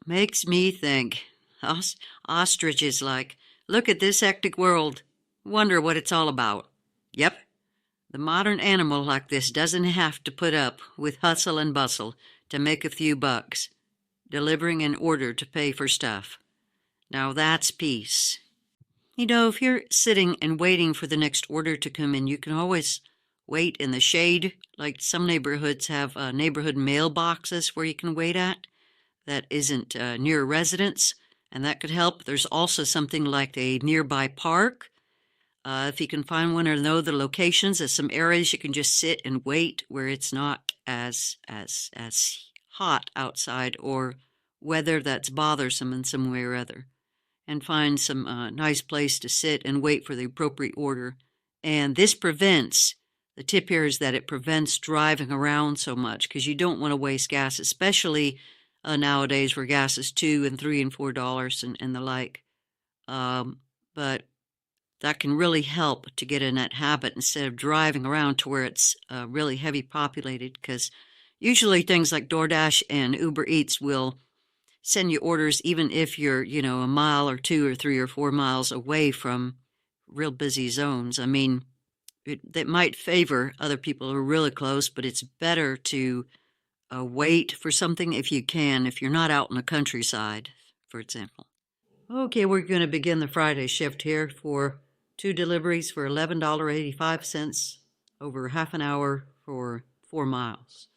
Makes me think. Ostriches like, look at this hectic world. Wonder what it's all about. Yep, the modern animal like this doesn't have to put up with hustle and bustle to make a few bucks, delivering an order to pay for stuff. Now that's peace. If you're sitting and waiting for the next order to come in, you can always wait in the shade. Like some neighborhoods have neighborhood mailboxes where you can wait at that isn't near a residence, and that could help. There's also something like a nearby park. If you can find one or know the locations, there's some areas you can just sit and wait where it's not as hot outside or weather that's bothersome in some way or other, and find some nice place to sit and wait for the appropriate order. And this prevents, the tip here is that it prevents driving around so much because you don't want to waste gas, especially nowadays where gas is $2 and $3 and $4 and the like. But that can really help to get in that habit instead of driving around to where it's really heavy populated, because usually things like DoorDash and Uber Eats will send you orders even if you're, a mile or 2 or 3 or 4 miles away from real busy zones. I mean, that might favor other people who are really close, but it's better to wait for something if you can, if you're not out in the countryside, for example. Okay, we're going to begin the Friday shift here for 2 deliveries for $11.85 over half an hour for 4 miles.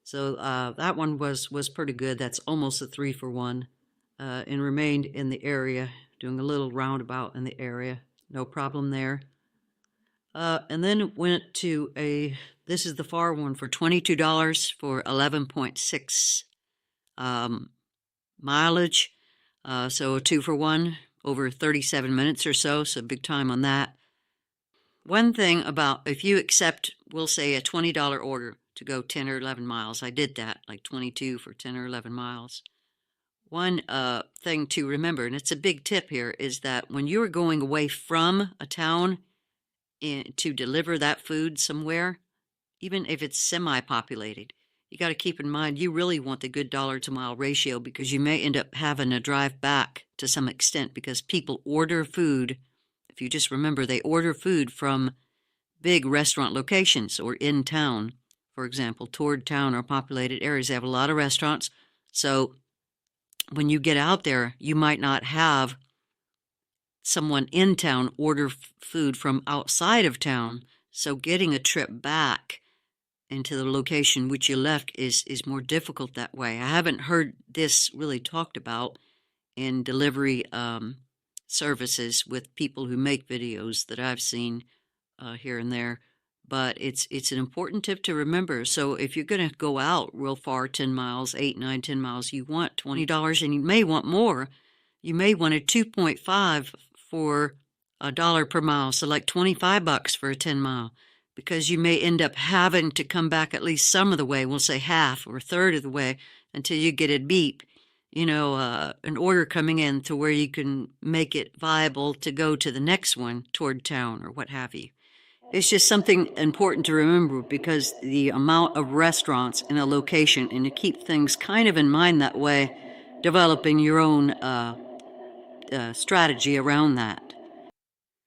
So that one was pretty good. That's almost a 3-for-1, and remained in the area, doing a little roundabout in the area. No problem there. And then went to this is the far one for $22 for 11.6 mileage. So a 2-for-1 over 37 minutes or so big time on that. One thing about, if you accept, we'll say a $20 order to go 10 or 11 miles, I did that, like 22 for 10 or 11 miles. One thing to remember, and it's a big tip here, is that when you're going away from a town to deliver that food somewhere, even if it's semi-populated, you got to keep in mind you really want the good dollar to mile ratio, because you may end up having to drive back to some extent because people order food. If you just remember, they order food from big restaurant locations or in town. For example, toward town or populated areas, they have a lot of restaurants. So when you get out there, you might not have someone in town order food from outside of town. So getting a trip back into the location which you left is more difficult that way. I haven't heard this really talked about in delivery services with people who make videos that I've seen here and there. But it's an important tip to remember. So if you're going to go out real far, 10 miles, 8, 9, 10 miles, you want $20, and you may want more. You may want a 2.5 for $1 per mile, so like $25 for a 10 mile, because you may end up having to come back at least some of the way, we'll say half or a third of the way, until you get a beep, an order coming in to where you can make it viable to go to the next one toward town or what have you. It's just something important to remember, because the amount of restaurants in a location, and to keep things kind of in mind that way, developing your own strategy around that.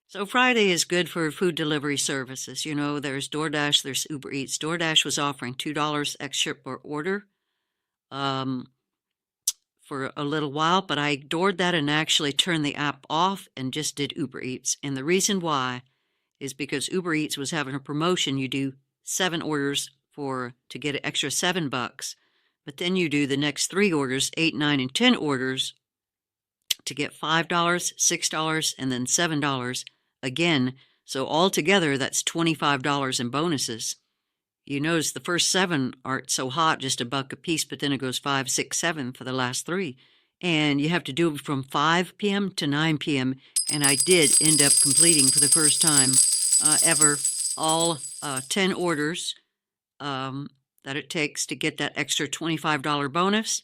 So Friday is good for food delivery services. There's DoorDash, there's Uber Eats. DoorDash was offering $2 extra per order for a little while, but I ignored that and actually turned the app off and just did Uber Eats. And the reason why is because Uber Eats was having a promotion. You do 7 orders to get an extra $7, but then you do the next 3 orders, 8, 9, and 10 orders, to get $5, $6, and then $7 again. So altogether, that's $25 in bonuses. You notice the first 7 aren't so hot, just $1 a piece, but then it goes 5, 6, 7 for the last 3. And you have to do it from 5 p.m. to 9 p.m. And I did end up completing for the first time ever all 10 orders that it takes to get that extra $25 bonus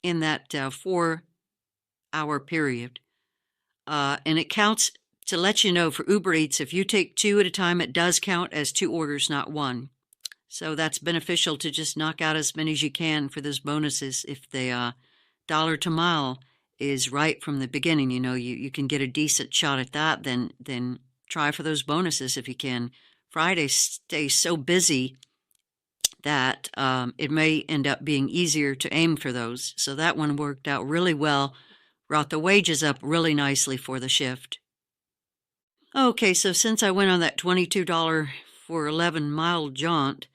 in that 4-hour period. And it counts, to let you know, for Uber Eats, if you take 2 at a time, it does count as 2 orders, not 1. So that's beneficial to just knock out as many as you can for those bonuses if they dollar to mile is right from the beginning. You can get a decent shot at that. Then try for those bonuses if you can. Friday stays so busy that it may end up being easier to aim for those. So that one worked out really well. Brought the wages up really nicely for the shift. Okay, so since I went on that $22 for 11-mile jaunt,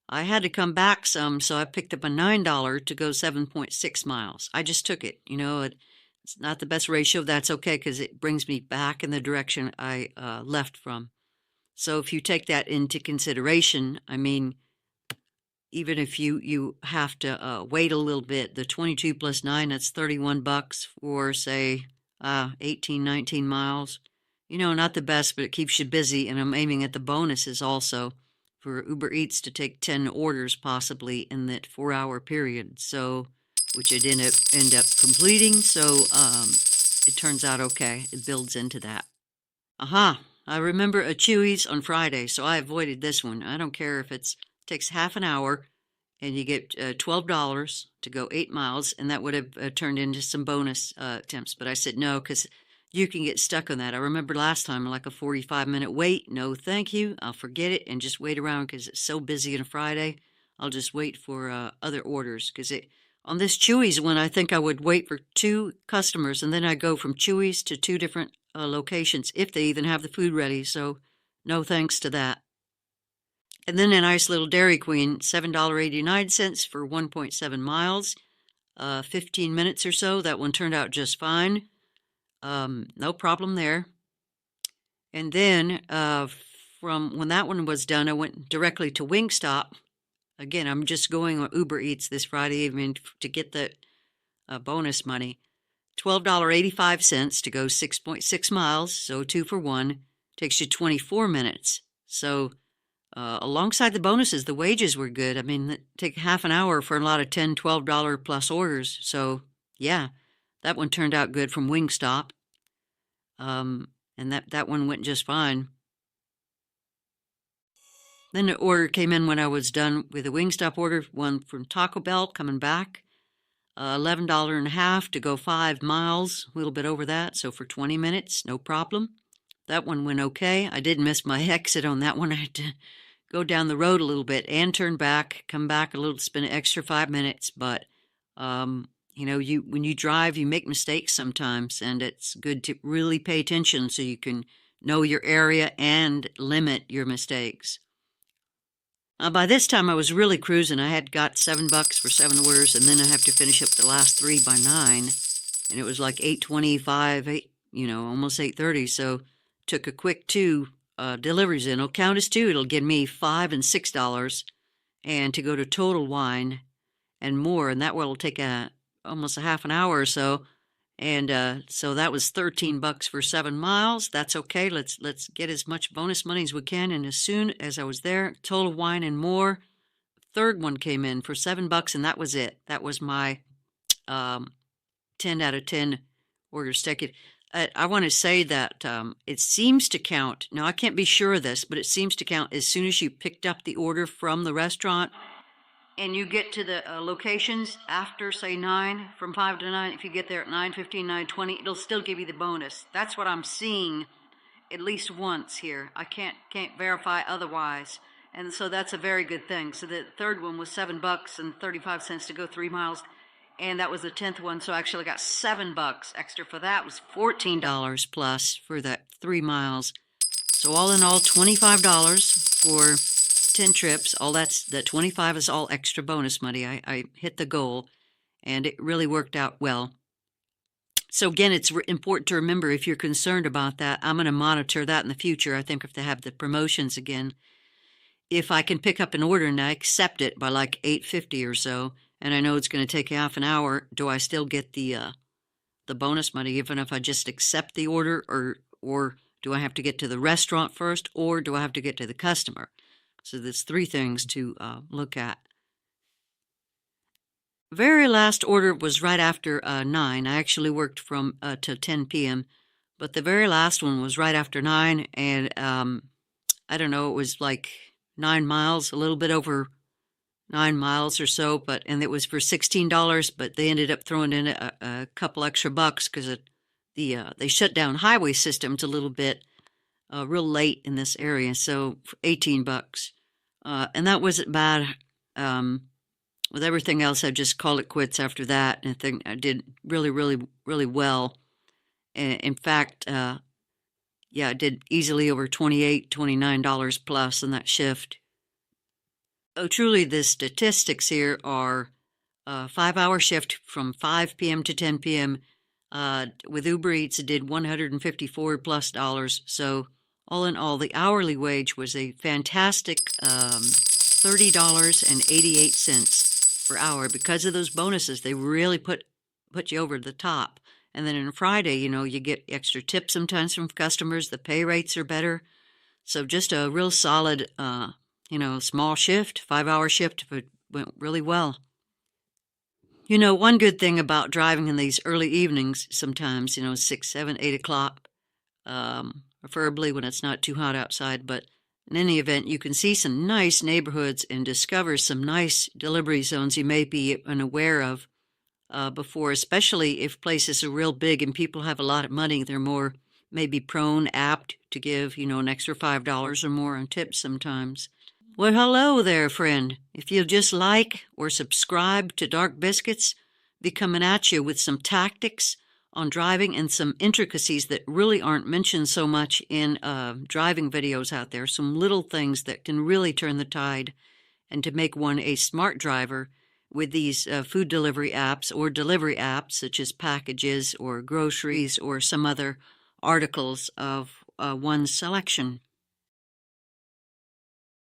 I had to come back some, so I picked up a $9 to go 7.6 miles. I just took it. It's not the best ratio. That's okay because it brings me back in the direction I left from. So if you take that into consideration, I mean, even if you have to wait a little bit, the 22 plus 9, that's $31 for, say, 18, 19 miles. Not the best, but it keeps you busy, and I'm aiming at the bonuses also for Uber Eats to take 10 orders possibly in that 4-hour period, so which I didn't end up completing, so it turns out okay. It builds into that. Aha! I remember a Chewy's on Friday, so I avoided this one. I don't care if it takes half an hour and you get $12 to go 8 miles, and that would have turned into some bonus attempts. But I said no, because you can get stuck on that. I remember last time, like a 45-minute wait. No, thank you. I'll forget it and just wait around because it's so busy on a Friday. I'll just wait for other orders because on this Chewy's one, I think I would wait for 2 customers, and then I go from Chewy's to 2 different locations if they even have the food ready. So no thanks to that. And then a nice little Dairy Queen, $7.89 for 1.7 miles, 15 minutes or so. That one turned out just fine. No problem there. And then from when that one was done, I went directly to Wingstop. Again, I'm just going on Uber Eats this Friday evening to get the bonus money. $12.85 to go 6.6 miles, so 2 for 1. Takes you 24 minutes. So alongside the bonuses, the wages were good. I mean, it take half an hour for a lot of $10, $12 plus orders. So, yeah, that one turned out good from Wingstop. And that one went just fine. Then the order came in when I was done with the Wingstop order, one from Taco Bell coming back. $11.50 to go 5 miles, a little bit over that, so for 20 minutes, no problem. That one went okay. I did miss my exit on that one. I had to go down the road a little bit and turn back, come back a little, spend an extra 5 minutes. But, when you drive, you make mistakes sometimes, and it's good to really pay attention so you can know your area and limit your mistakes. By this time, I was really cruising. I had got $7 for 7 orders, and then I have to finish up the last 3 by 9, and it was like 8:25, almost 8:30. So took a quick 2 deliveries in. It'll count as 2. It'll give me $5 and $6, and to go to Total Wine and more, and that will take almost a half an hour or so. And so that was $13 for 7 miles. That's okay. Let's get as much bonus money as we can. And as soon as I was there, Total Wine and More, third one came in for $7, and that was it. That was my 10 out of 10 orders taken. I want to say that it seems to count. Now, I can't be sure of this, but it seems to count as soon as you picked up the order from the restaurant and you get to the locations after, say, 9, from 5 to 9, if you get there at 9:15, 9:20, it'll still give you the bonus. That's what I'm seeing at least once here. I can't verify otherwise. And so that's a very good thing. So the third one was $7 and 35 cents to go 3 miles. And that was the 10th one. So I actually got $7 extra for that. It was $14 plus for that 3 miles. So all in all, $25 for 10 trips. That 25 is all extra bonus money. I hit the goal, and it really worked out well. So again, it's important to remember, if you're concerned about that, I'm going to monitor that in the future. I think if they have the promotions again, if I can pick up an order and I accept it by like 8:50 or so, and I know it's going to take half an hour, do I still get the bonus money even if I just accept the order, or do I have to get to the restaurant first, or do I have to get to the customer? So there's 3 things to look at. Very last order was right after 9. I actually worked from till 10 p.m., but the very last one was right after 9, and I don't know, it was like 9 miles, a little bit over 9 miles or so, and it was for $16, but they ended up throwing in a couple extra bucks because they shut down highway systems a little bit real late in this area, so for 18 bucks. And that wasn't bad. With everything else, I just called it quits after that, and I think I did really, really, really well. In fact, yeah, I did easily over $28, $29 plus in that shift. Oh, truly, the statistics here are 5-hour shift from 5 p.m. to 10 p.m. With Uber Eats, it did $154 plus dollars. So all in all, the hourly wage was a fantastic $30.88 per hour. Because of those bonuses, they really put you over the top. And then on Friday, you get extra tips sometimes from customers. The pay rates are better. So just a real solid, small shift, 5-hour shift, but went really well. One good thing about driving in these early evenings sometimes, 6, 7, 8 o'clock, preferably when it's not too hot outside, but in any event, you can see some nice neighborhoods and discover some nice delivery zones you may be unaware of before, especially if places are real big and people have a lot of money. They're more maybe apt to give, an extra $5 or more on tips sometimes. Well, hello there, friend. If you'll just like or subscribe to Dark Biscuits, be coming at you with some tactics on driving and some intricacies that really aren't mentioned so much in driving videos out there. Some little things that can really turn the tide and to make one a smart driver with these food delivery apps or delivery apps such as packages or groceries or some other articles of one's selection.